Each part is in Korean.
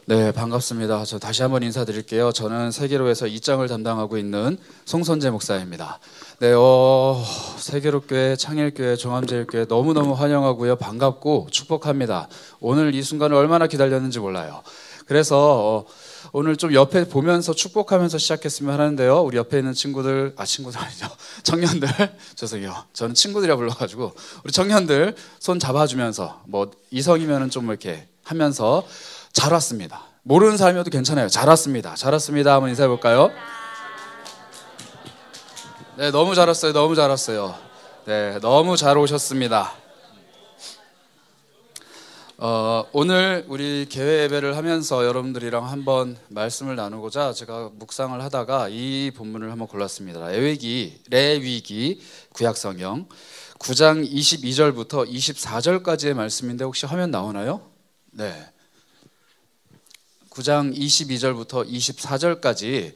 네, 반갑습니다. 저 다시 한번 인사드릴게요. 저는 세계로에서 이장을 담당하고 있는 송선재 목사입니다. 네, 세계로교회, 창일교회, 종암제일교회 너무너무 환영하고요. 반갑고 축복합니다. 오늘 이 순간을 얼마나 기다렸는지 몰라요. 그래서 오늘 좀 옆에 보면서 축복하면서 시작했으면 하는데요. 우리 옆에 있는 친구들 아니죠. 청년들, 죄송해요. 저는 친구들이라 불러가지고 우리 청년들 손 잡아주면서 뭐 이성이면은 좀 이렇게 하면서 잘 왔습니다. 모르는 사람이어도 괜찮아요. 잘 왔습니다. 잘 왔습니다. 한번 인사해 볼까요? 네, 너무 잘 왔어요. 너무 잘 왔어요. 네, 너무 잘 오셨습니다. 오늘 우리 개회 예배를 하면서 여러분들이랑 한번 말씀을 나누고자 제가 묵상을 하다가 이 본문을 한번 골랐습니다. 레위기 구약성경 9장 22절부터 24절까지의 말씀인데 혹시 화면 나오나요? 네. 9장 22절부터 24절까지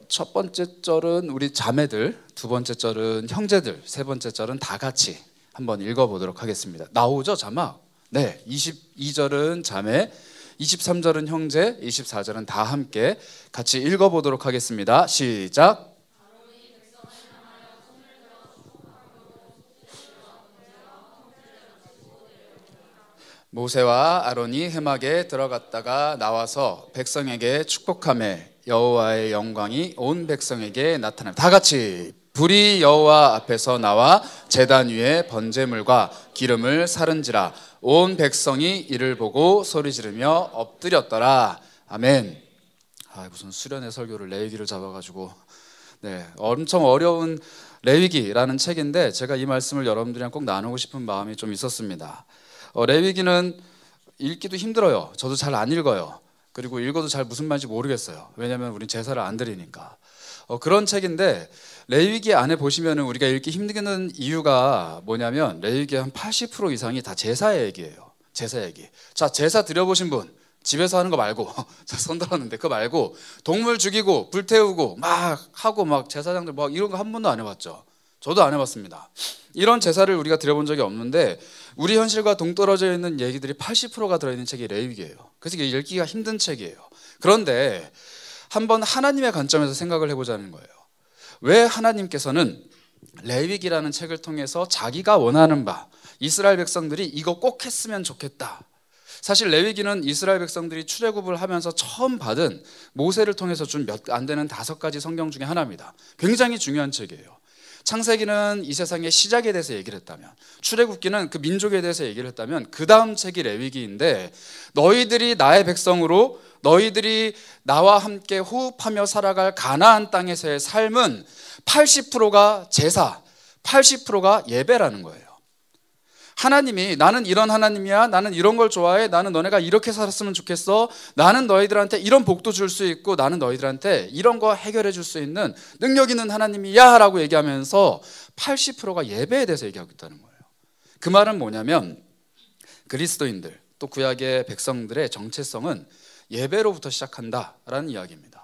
첫 번째 절은 우리 자매들, 두 번째 절은 형제들, 세 번째 절은 다 같이 한번 읽어보도록 하겠습니다. 나오죠 자막? 네, 22절은 자매, 23절은 형제, 24절은 다 함께 같이 읽어보도록 하겠습니다. 시작! 모세와 아론이 회막에 들어갔다가 나와서 백성에게 축복하매 여호와의 영광이 온 백성에게 나타납니다. 다 같이 불이 여호와 앞에서 나와 제단 위에 번제물과 기름을 사른지라 온 백성이 이를 보고 소리 지르며 엎드렸더라. 아멘. 무슨 수련회 설교를 레위기를 잡아가지고 네, 엄청 어려운 레위기라는 책인데 제가 이 말씀을 여러분들이랑 꼭 나누고 싶은 마음이 좀 있었습니다. 레위기는 읽기도 힘들어요. 저도 잘 안 읽어요. 그리고 읽어도 잘 무슨 말인지 모르겠어요. 왜냐하면 우린 제사를 안 드리니까. 그런 책인데 레위기 안에 보시면 우리가 읽기 힘든 이유가 뭐냐면 레위기 한 80% 이상이 다 제사 얘기예요. 제사 얘기. 자, 제사 드려보신 분 집에서 하는 거 말고 손 들었는데 그거 말고 동물 죽이고 불태우고 막 하고 막 제사장들 막 이런 거 한 번도 안 해봤죠. 저도 안 해봤습니다. 이런 제사를 우리가 드려본 적이 없는데 우리 현실과 동떨어져 있는 얘기들이 80%가 들어있는 책이 레위기예요. 그래서 이게 읽기가 힘든 책이에요. 그런데 한번 하나님의 관점에서 생각을 해보자는 거예요. 왜 하나님께서는 레위기라는 책을 통해서 자기가 원하는 바 이스라엘 백성들이 이거 꼭 했으면 좋겠다. 사실 레위기는 이스라엘 백성들이 출애굽을 하면서 처음 받은 모세를 통해서 준 몇 안 되는 5가지 성경 중에 하나입니다. 굉장히 중요한 책이에요. 창세기는 이 세상의 시작에 대해서 얘기를 했다면 출애굽기는 그 민족에 대해서 얘기를 했다면 그 다음 책이 레위기인데 너희들이 나의 백성으로 너희들이 나와 함께 호흡하며 살아갈 가나안 땅에서의 삶은 80%가 제사, 80%가 예배라는 거예요. 하나님이 나는 이런 하나님이야, 나는 이런 걸 좋아해, 나는 너네가 이렇게 살았으면 좋겠어, 나는 너희들한테 이런 복도 줄 수 있고 나는 너희들한테 이런 거 해결해 줄 수 있는 능력 있는 하나님이야 라고 얘기하면서 80%가 예배에 대해서 얘기하고 있다는 거예요. 그 말은 뭐냐면 그리스도인들 또 구약의 백성들의 정체성은 예배로부터 시작한다라는 이야기입니다.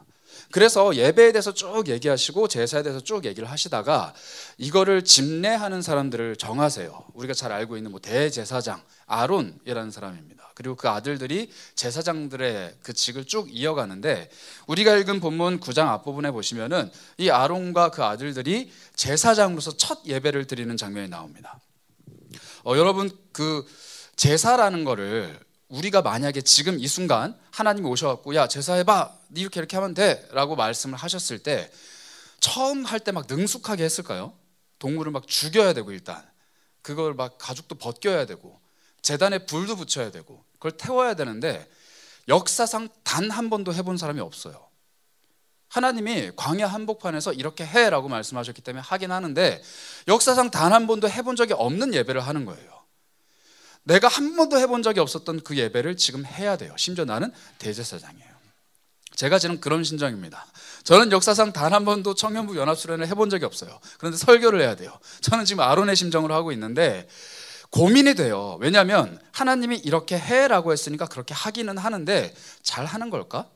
그래서 예배에 대해서 쭉 얘기하시고 제사에 대해서 쭉 얘기를 하시다가 이거를 집례하는 사람들을 정하세요. 우리가 잘 알고 있는 뭐 대제사장 아론이라는 사람입니다. 그리고 그 아들들이 제사장들의 그 직을 쭉 이어가는데 우리가 읽은 본문 9장 앞부분에 보시면은 이 아론과 그 아들들이 제사장으로서 첫 예배를 드리는 장면이 나옵니다. 여러분 그 제사라는 거를 우리가 만약에 지금 이 순간 하나님이 오셔갖고 야 제사해봐 이렇게 하면 돼 라고 말씀을 하셨을 때 처음 할 때 막 능숙하게 했을까요? 동물을 막 죽여야 되고 일단 그걸 막 가죽도 벗겨야 되고 제단에 불도 붙여야 되고 그걸 태워야 되는데 역사상 단 한 번도 해본 사람이 없어요. 하나님이 광야 한복판에서 이렇게 해라고 말씀하셨기 때문에 하긴 하는데 역사상 단 한 번도 해본 적이 없는 예배를 하는 거예요. 내가 한 번도 해본 적이 없었던 그 예배를 지금 해야 돼요. 심지어 나는 대제사장이에요. 제가 지금 그런 심정입니다. 저는 역사상 단 한 번도 청년부 연합수련을 해본 적이 없어요. 그런데 설교를 해야 돼요. 저는 지금 아론의 심정으로 하고 있는데 고민이 돼요. 왜냐하면 하나님이 이렇게 해라고 했으니까 그렇게 하기는 하는데 잘 하는 걸까?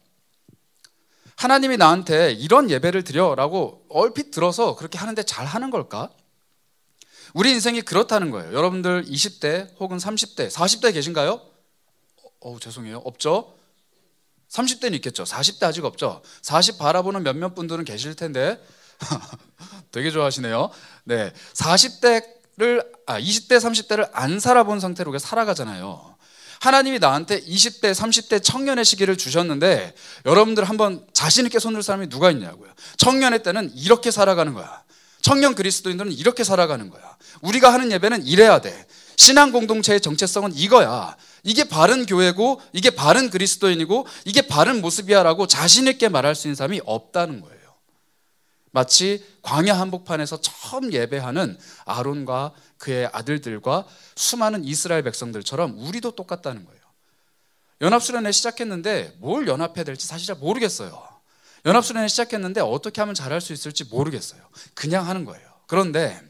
하나님이 나한테 이런 예배를 드려라고 얼핏 들어서 그렇게 하는데 잘 하는 걸까? 우리 인생이 그렇다는 거예요. 여러분들 20대 혹은 30대, 40대 계신가요? 죄송해요. 없죠? 30대는 있겠죠. 40대 아직 없죠. 40 바라보는 몇몇 분들은 계실 텐데 되게 좋아하시네요. 네, 20대 30대를 안 살아본 상태로 우리가 살아가잖아요. 하나님이 나한테 20대 30대 청년의 시기를 주셨는데 여러분들 한번 자신 있게 손들 사람이 누가 있냐고요. 청년의 때는 이렇게 살아가는 거야. 청년 그리스도인들은 이렇게 살아가는 거야. 우리가 하는 예배는 이래야 돼. 신앙 공동체의 정체성은 이거야. 이게 바른 교회고 이게 바른 그리스도인이고 이게 바른 모습이야라고 자신 있게 말할 수 있는 사람이 없다는 거예요. 마치 광야 한복판에서 처음 예배하는 아론과 그의 아들들과 수많은 이스라엘 백성들처럼 우리도 똑같다는 거예요. 연합수련회 시작했는데 뭘 연합해야 될지 사실 잘 모르겠어요. 연합수련회 시작했는데 어떻게 하면 잘할 수 있을지 모르겠어요. 그냥 하는 거예요. 그런데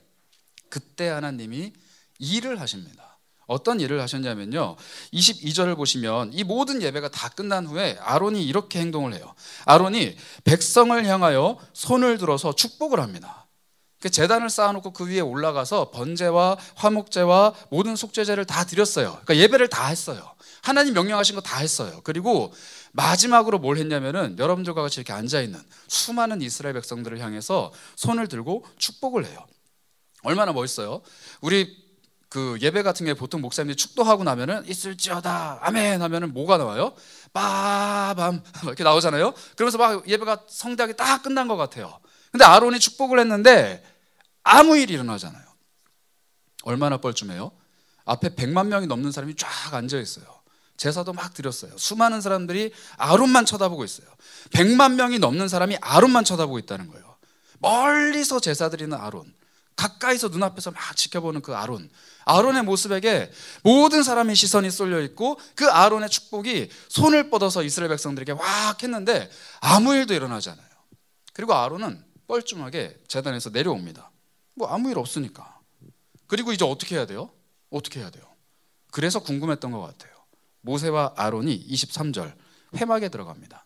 그때 하나님이 일을 하십니다. 어떤 일을 하셨냐면요, 22절을 보시면 이 모든 예배가 다 끝난 후에 아론이 이렇게 행동을 해요. 아론이 백성을 향하여 손을 들어서 축복을 합니다. 제단을 쌓아놓고 그 위에 올라가서 번제와 화목제와 모든 속죄제를 다 드렸어요. 그러니까 예배를 다 했어요. 하나님 명령하신 거 다 했어요. 그리고 마지막으로 뭘 했냐면은 여러분들과 같이 이렇게 앉아있는 수많은 이스라엘 백성들을 향해서 손을 들고 축복을 해요. 얼마나 멋있어요. 우리 그 예배 같은 게 보통 목사님들이 축도하고 나면은 있을지어다 아멘 하면은 뭐가 나와요? 빠밤 이렇게 나오잖아요. 그러면서 막 예배가 성대하게 딱 끝난 것 같아요. 근데 아론이 축복을 했는데 아무 일이 일어나잖아요. 얼마나 뻘쭘해요. 앞에 100만 명이 넘는 사람이 쫙 앉아 있어요. 제사도 막 드렸어요. 수많은 사람들이 아론만 쳐다보고 있어요. 100만 명이 넘는 사람이 아론만 쳐다보고 있다는 거예요. 멀리서 제사 드리는 아론, 가까이서 눈앞에서 막 지켜보는 그 아론의 모습에게 모든 사람의 시선이 쏠려 있고 그 아론의 축복이 손을 뻗어서 이스라엘 백성들에게 왁 했는데 아무 일도 일어나지 않아요. 그리고 아론은 뻘쭘하게 제단에서 내려옵니다. 뭐 아무 일 없으니까. 그리고 이제 어떻게 해야 돼요? 어떻게 해야 돼요? 그래서 궁금했던 것 같아요. 모세와 아론이 23절 회막에 들어갑니다.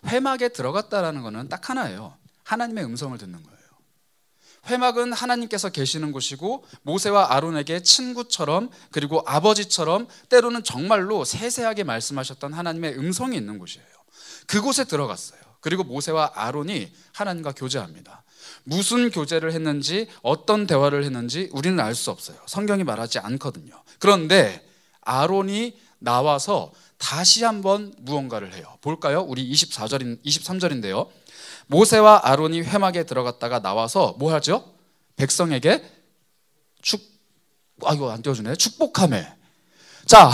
회막에 들어갔다라는 것은 딱 하나예요. 하나님의 음성을 듣는 거예요. 회막은 하나님께서 계시는 곳이고 모세와 아론에게 친구처럼 그리고 아버지처럼 때로는 정말로 세세하게 말씀하셨던 하나님의 음성이 있는 곳이에요. 그곳에 들어갔어요. 그리고 모세와 아론이 하나님과 교제합니다. 무슨 교제를 했는지 어떤 대화를 했는지 우리는 알 수 없어요. 성경이 말하지 않거든요. 그런데 아론이 나와서 다시 한번 무언가를 해요. 볼까요? 우리 23절인데요. 모세와 아론이 회막에 들어갔다가 나와서 뭐 하죠? 백성에게 이거 안 띄워주네. 축복하매. 자,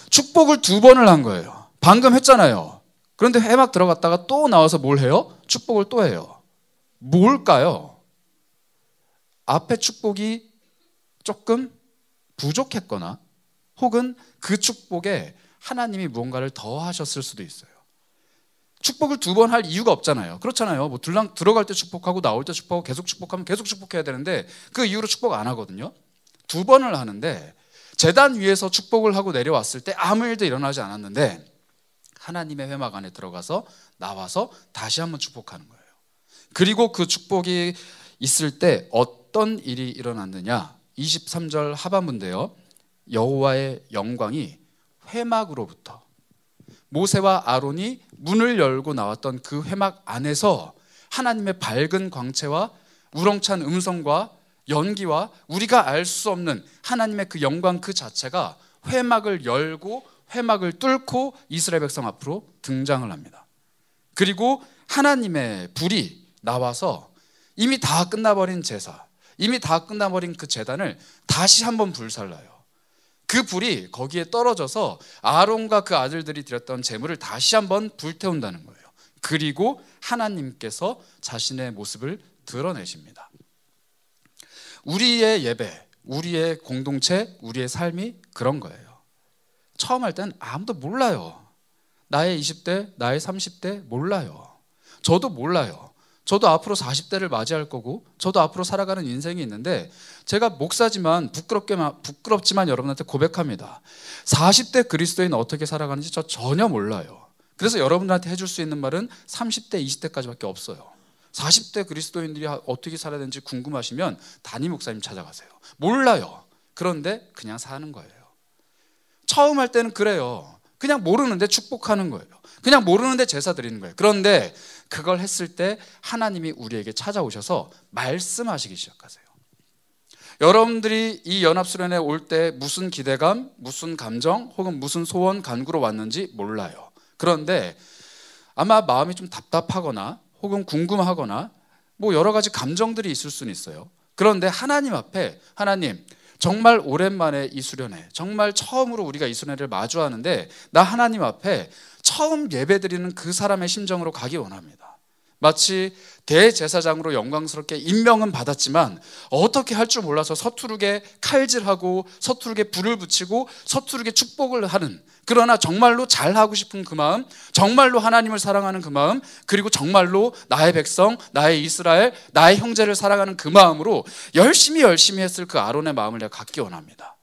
축복을 2번을 한 거예요. 방금 했잖아요. 그런데 회막 들어갔다가 또 나와서 뭘 해요? 축복을 또 해요. 뭘까요? 앞에 축복이 조금 부족했거나 혹은 그 축복에 하나님이 무언가를 더 하셨을 수도 있어요. 축복을 2번 할 이유가 없잖아요. 그렇잖아요. 뭐 들어갈 때 축복하고 나올 때 축복하고 계속 축복하면 계속 축복해야 되는데 그 이후로 축복 안 하거든요. 2번을 하는데 제단 위에서 축복을 하고 내려왔을 때 아무 일도 일어나지 않았는데 하나님의 회막 안에 들어가서 나와서 다시 한번 축복하는 거예요. 그리고 그 축복이 있을 때 어떤 일이 일어났느냐? 23절 하반부인데요. 여호와의 영광이 회막으로부터 모세와 아론이 문을 열고 나왔던 그 회막 안에서 하나님의 밝은 광채와 우렁찬 음성과 연기와 우리가 알 수 없는 하나님의 그 영광 그 자체가 회막을 열고 회막을 뚫고 이스라엘 백성 앞으로 등장을 합니다. 그리고 하나님의 불이 나와서 이미 다 끝나버린 제사, 이미 다 끝나버린 그 제단을 다시 한번 불살라요. 그 불이 거기에 떨어져서 아론과 그 아들들이 드렸던 제물을 다시 한번 불태운다는 거예요. 그리고 하나님께서 자신의 모습을 드러내십니다. 우리의 예배, 우리의 공동체, 우리의 삶이 그런 거예요. 처음 할 땐 아무도 몰라요. 나의 20대, 나의 30대 몰라요. 저도 몰라요. 저도 앞으로 40대를 맞이할 거고 저도 앞으로 살아가는 인생이 있는데 제가 목사지만 부끄럽지만 여러분한테 고백합니다. 40대 그리스도인 어떻게 살아가는지 저 전혀 몰라요. 그래서 여러분들한테 해줄 수 있는 말은 30대, 20대까지밖에 없어요. 40대 그리스도인들이 어떻게 살아야 되는지 궁금하시면 담임 목사님 찾아가세요. 몰라요. 그런데 그냥 사는 거예요. 처음 할 때는 그래요. 그냥 모르는데 축복하는 거예요. 그냥 모르는데 제사 드리는 거예요. 그런데 그걸 했을 때 하나님이 우리에게 찾아오셔서 말씀하시기 시작하세요. 여러분들이 이 연합수련회 올 때 무슨 기대감, 무슨 감정, 혹은 무슨 소원, 간구로 왔는지 몰라요. 그런데 아마 마음이 좀 답답하거나 혹은 궁금하거나 뭐 여러 가지 감정들이 있을 수는 있어요. 그런데 하나님 앞에, 하나님 정말 오랜만에 이 수련회, 정말 처음으로 우리가 이 수련회를 마주하는데 나 하나님 앞에 처음 예배드리는 그 사람의 심정으로 가기 원합니다. 마치 대제사장으로 영광스럽게 임명은 받았지만 어떻게 할 줄 몰라서 서투르게 칼질하고 서투르게 불을 붙이고 서투르게 축복을 하는, 그러나 정말로 잘하고 싶은 그 마음, 정말로 하나님을 사랑하는 그 마음, 그리고 정말로 나의 백성, 나의 이스라엘, 나의 형제를 사랑하는 그 마음으로 열심히 했을 그 아론의 마음을 내가 갖기 원합니다.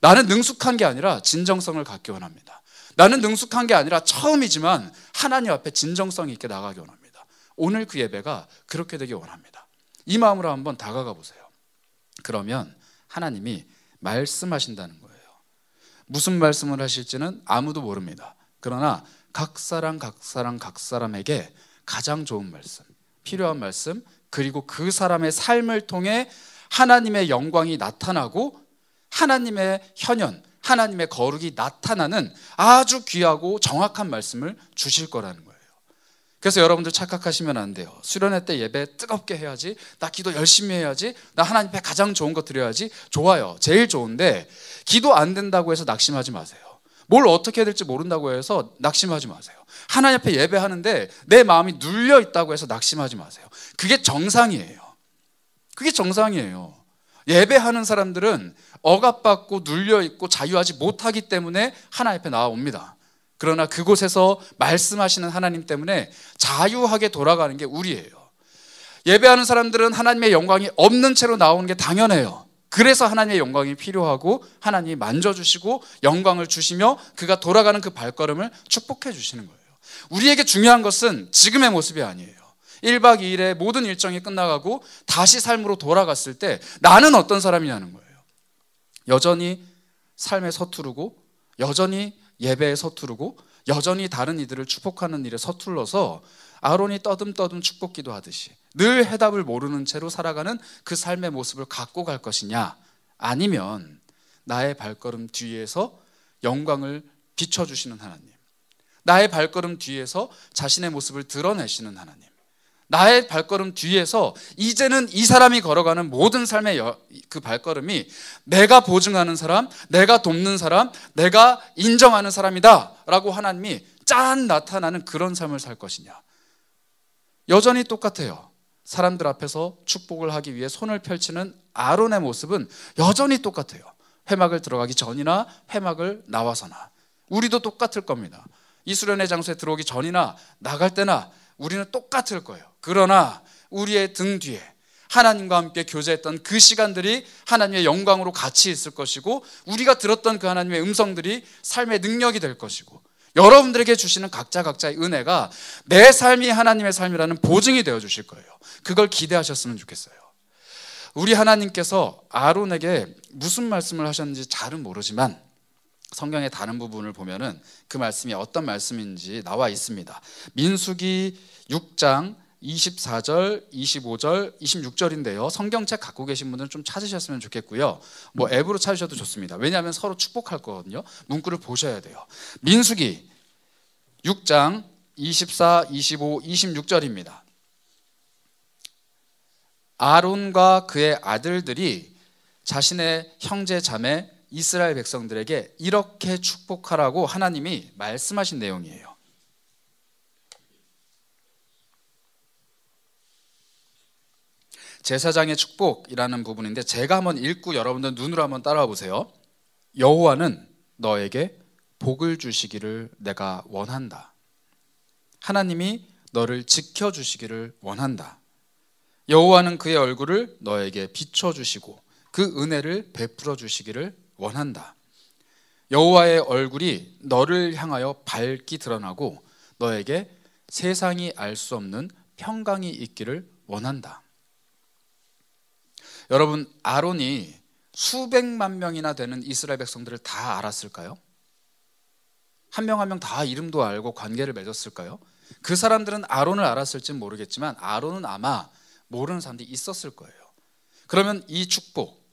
나는 능숙한 게 아니라 진정성을 갖기 원합니다. 나는 능숙한 게 아니라 처음이지만 하나님 앞에 진정성 있게 나가기 원합니다. 오늘 그 예배가 그렇게 되기 원합니다. 이 마음으로 한번 다가가 보세요. 그러면 하나님이 말씀하신다는 거예요. 무슨 말씀을 하실지는 아무도 모릅니다. 그러나 각 사람에게 가장 좋은 말씀, 필요한 말씀, 그리고 그 사람의 삶을 통해 하나님의 영광이 나타나고 하나님의 현현, 하나님의 거룩이 나타나는 아주 귀하고 정확한 말씀을 주실 거라는 거예요. 그래서 여러분들 착각하시면 안 돼요. 수련회 때 예배 뜨겁게 해야지, 나 기도 열심히 해야지, 나 하나님 앞에 가장 좋은 거 드려야지. 좋아요, 제일 좋은데 기도 안 된다고 해서 낙심하지 마세요. 뭘 어떻게 해야 될지 모른다고 해서 낙심하지 마세요. 하나님 앞에 예배하는데 내 마음이 눌려 있다고 해서 낙심하지 마세요. 그게 정상이에요. 그게 정상이에요. 예배하는 사람들은 억압받고 눌려있고 자유하지 못하기 때문에 하나님 앞에 나와옵니다. 그러나 그곳에서 말씀하시는 하나님 때문에 자유하게 돌아가는 게 우리예요. 예배하는 사람들은 하나님의 영광이 없는 채로 나오는 게 당연해요. 그래서 하나님의 영광이 필요하고 하나님이 만져주시고 영광을 주시며 그가 돌아가는 그 발걸음을 축복해 주시는 거예요. 우리에게 중요한 것은 지금의 모습이 아니에요. 1박 2일에 모든 일정이 끝나가고 다시 삶으로 돌아갔을 때 나는 어떤 사람이냐는 거예요. 여전히 삶에 서투르고, 여전히 예배에 서투르고, 여전히 다른 이들을 축복하는 일에 서툴러서 아론이 떠듬떠듬 축복기도 하듯이 늘 해답을 모르는 채로 살아가는 그 삶의 모습을 갖고 갈 것이냐, 아니면 나의 발걸음 뒤에서 영광을 비춰주시는 하나님, 나의 발걸음 뒤에서 자신의 모습을 드러내시는 하나님, 나의 발걸음 뒤에서 이제는 이 사람이 걸어가는 모든 삶의 그 발걸음이 내가 보증하는 사람, 내가 돕는 사람, 내가 인정하는 사람이다 라고 하나님이 짠 나타나는 그런 삶을 살 것이냐. 여전히 똑같아요. 사람들 앞에서 축복을 하기 위해 손을 펼치는 아론의 모습은 여전히 똑같아요. 회막을 들어가기 전이나 회막을 나와서나 우리도 똑같을 겁니다. 이 수련회 장소에 들어오기 전이나 나갈 때나 우리는 똑같을 거예요. 그러나 우리의 등 뒤에 하나님과 함께 교제했던 그 시간들이 하나님의 영광으로 같이 있을 것이고, 우리가 들었던 그 하나님의 음성들이 삶의 능력이 될 것이고, 여러분들에게 주시는 각자의 은혜가 내 삶이 하나님의 삶이라는 보증이 되어 주실 거예요. 그걸 기대하셨으면 좋겠어요. 우리 하나님께서 아론에게 무슨 말씀을 하셨는지 잘은 모르지만 성경의 다른 부분을 보면은 그 말씀이 어떤 말씀인지 나와 있습니다. 민수기 6장 24절, 25절, 26절인데요. 성경책 갖고 계신 분들은 좀 찾으셨으면 좋겠고요. 뭐 앱으로 찾으셔도 좋습니다. 왜냐하면 서로 축복할 거거든요. 문구를 보셔야 돼요. 민수기 6장 24, 25, 26절입니다. 아론과 그의 아들들이 자신의 형제 자매 이스라엘 백성들에게 이렇게 축복하라고 하나님이 말씀하신 내용이에요. 제사장의 축복이라는 부분인데 제가 한번 읽고 여러분들 눈으로 한번 따라와 보세요. 여호와는 너에게 복을 주시기를 내가 원한다. 하나님이 너를 지켜주시기를 원한다. 여호와는 그의 얼굴을 너에게 비춰주시고 그 은혜를 베풀어 주시기를 원한다. 여호와의 얼굴이 너를 향하여 밝게 드러나고 너에게 세상이 알 수 없는 평강이 있기를 원한다. 여러분, 아론이 수백만 명이나 되는 이스라엘 백성들을 다 알았을까요? 한 명 한 명 다 이름도 알고 관계를 맺었을까요? 그 사람들은 아론을 알았을지는 모르겠지만 아론은 아마 모르는 사람들이 있었을 거예요. 그러면 이 축복,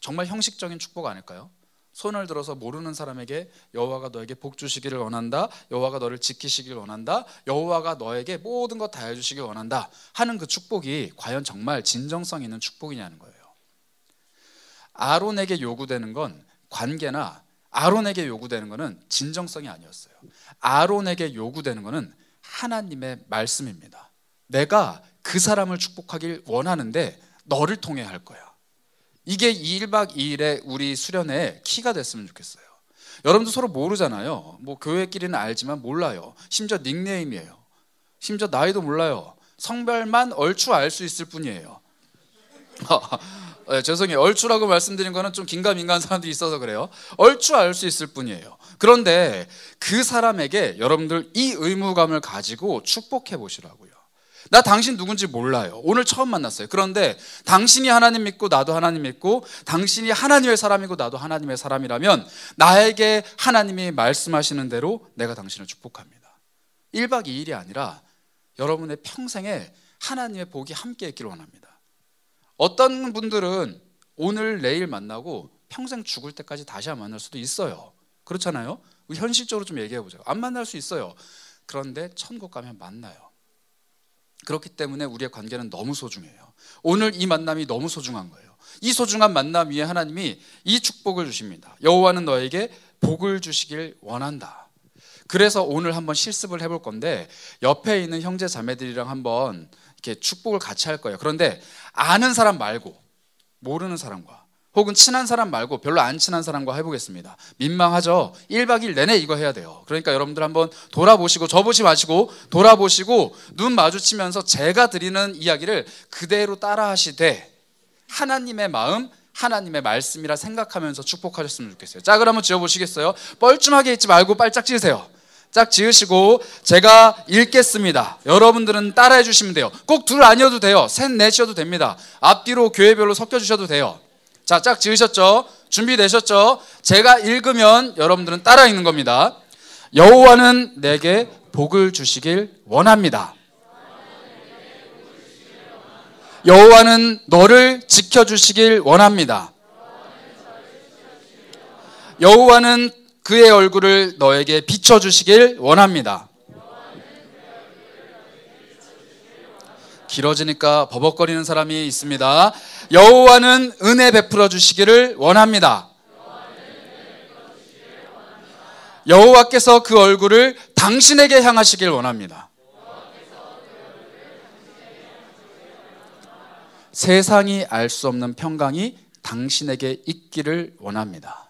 정말 형식적인 축복 아닐까요? 손을 들어서 모르는 사람에게 여호와가 너에게 복 주시기를 원한다, 여호와가 너를 지키시기를 원한다, 여호와가 너에게 모든 것 다 해주시길 원한다 하는 그 축복이 과연 정말 진정성 있는 축복이냐는 거예요. 아론에게 요구되는 건 관계나 아론에게 요구되는 것은 진정성이 아니었어요. 아론에게 요구되는 것은 하나님의 말씀입니다. 내가 그 사람을 축복하길 원하는데 너를 통해 할 거야. 이게 1박 2일의 우리 수련의 키가 됐으면 좋겠어요. 여러분도 서로 모르잖아요. 뭐 교회끼리는 알지만 몰라요. 심지어 닉네임이에요. 심지어 나이도 몰라요. 성별만 얼추 알 수 있을 뿐이에요. 네, 죄송해요. 얼추라고 말씀드린 거는 좀 긴가민가한 사람들이 있어서 그래요. 얼추 알 수 있을 뿐이에요. 그런데 그 사람에게 여러분들 이 의무감을 가지고 축복해 보시라고요. 나 당신 누군지 몰라요. 오늘 처음 만났어요. 그런데 당신이 하나님 믿고 나도 하나님 믿고 당신이 하나님의 사람이고 나도 하나님의 사람이라면 나에게 하나님이 말씀하시는 대로 내가 당신을 축복합니다. 1박 2일이 아니라 여러분의 평생에 하나님의 복이 함께 있기를 원합니다. 어떤 분들은 오늘 내일 만나고 평생 죽을 때까지 다시 안 만날 수도 있어요. 그렇잖아요. 현실적으로 좀 얘기해 보자고. 안 만날 수 있어요. 그런데 천국 가면 만나요. 그렇기 때문에 우리의 관계는 너무 소중해요. 오늘 이 만남이 너무 소중한 거예요. 이 소중한 만남 위에 하나님이 이 축복을 주십니다. 여호와는 너에게 복을 주시길 원한다. 그래서 오늘 한번 실습을 해볼 건데 옆에 있는 형제 자매들이랑 한번 이렇게 축복을 같이 할 거예요. 그런데 아는 사람 말고 모르는 사람과 혹은 친한 사람 말고 별로 안 친한 사람과 해보겠습니다. 민망하죠? 1박 2일 내내 이거 해야 돼요. 그러니까 여러분들 한번 돌아보시고 저 보지 마시고 돌아보시고 눈 마주치면서 제가 드리는 이야기를 그대로 따라 하시되 하나님의 마음, 하나님의 말씀이라 생각하면서 축복하셨으면 좋겠어요. 짝을 한번 지어보시겠어요? 뻘쭘하게 있지 말고 빨짝 지으세요. 짝 지으시고 제가 읽겠습니다. 여러분들은 따라해 주시면 돼요. 꼭 둘 아니어도 돼요. 셋, 넷이어도 됩니다. 앞뒤로 교회별로 섞여 주셔도 돼요. 자, 짝 지으셨죠? 준비되셨죠? 제가 읽으면 여러분들은 따라 읽는 겁니다. 여호와는 내게 복을 주시길 원합니다. 여호와는 너를 지켜주시길 원합니다. 여호와는 그의 얼굴을 너에게 비춰주시길 원합니다. 길어지니까 버벅거리는 사람이 있습니다. 여호와는 은혜 베풀어 주시기를 원합니다. 여호와께서 그 얼굴을 당신에게 향하시길 원합니다. 세상이 알 수 없는 평강이 당신에게 있기를 원합니다.